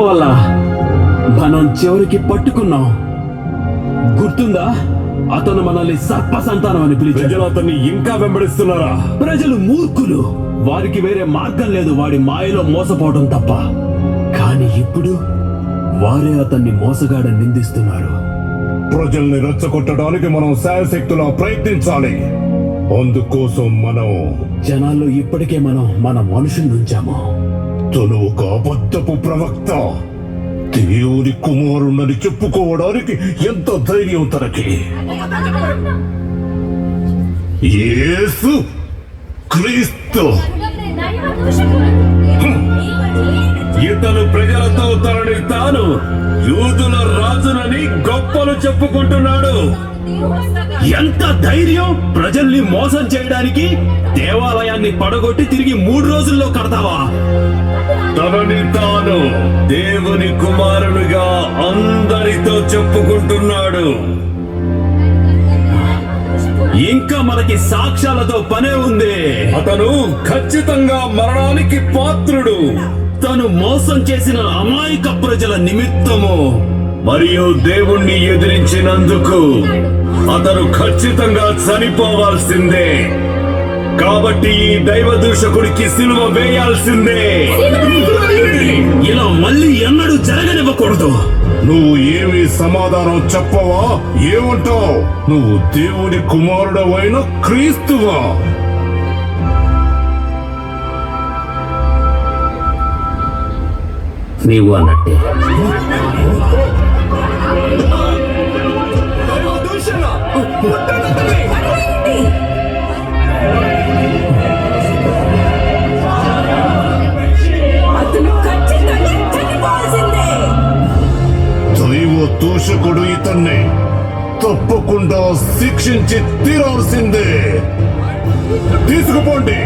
వల్ల మనం చివరికి పట్టుకున్నాం. గుర్తుందా? అతను మనల్ని సర్ప సంతానం అని పిలిచాడు. ప్రజలు అతన్ని ఇంకా వెంబడిస్తున్నారా? ప్రజలు మూర్ఖులు. వారికి వేరే మార్గం లేదు వాడి మాయలో మోసపోవడం తప్ప. కానీ ఇప్పుడు వారే అతన్ని మోసగాడని నిందిస్తున్నారు. ప్రజల్ని రెచ్చగొట్టడానికి మనం శాయశక్తులా ప్రయత్నించాలి. అందుకోసం మనం జనాల్లో ఇప్పటికే మన మనుషుల్ని ఉంచాము. తను ఒక అబద్ధపు ప్రవక్త. దేవుని కుమారుణ్ణని చెప్పుకోవడానికి ఎంత ధైర్యం తనకి! యేసు క్రీస్తు ఇతను ప్రజలతో తనని తాను యూదుల రాజునని గొప్పలు చెప్పుకుంటున్నాడు. ఎంత ధైర్యం! ప్రజల్ని మోసం చేయడానికి దేవాలయాన్ని పడగొట్టి తిరిగి 3 రోజుల్లో కడతావా? తనని తాను దేవుని కుమారునిగా అందరితో చెప్పుకుంటున్నాడు. ఇంకా మనకి సాక్ష్యాలతో పనే ఉంది. అతను ఖచ్చితంగా మరణానికి పాత్రుడు. తను మోసం చేసిన అమాయక ప్రజల నిమిత్తము మరియు దేవుణ్ణి ఎదిరించినందుకు అతను ఖచ్చితంగా చనిపోవాల్సిందే. కాబట్టి ఈ దైవ దూషకుడికి సిలువ వేయాల్సిందే. ఇలా మళ్ళీ ఎన్నడూ జరగనివ్వకూడదు. నువ్వు ఏమి సమాధానం చెప్పవా? ఏమంటావు? నువ్వు దేవుని కుమారుడవైన క్రీస్తువా? నీవు అన్నట్టే. దైవ దూషకుడు ఇతన్ని తప్పకుండా శిక్షించి తీరాల్సిందే. తీసుకుపోండి.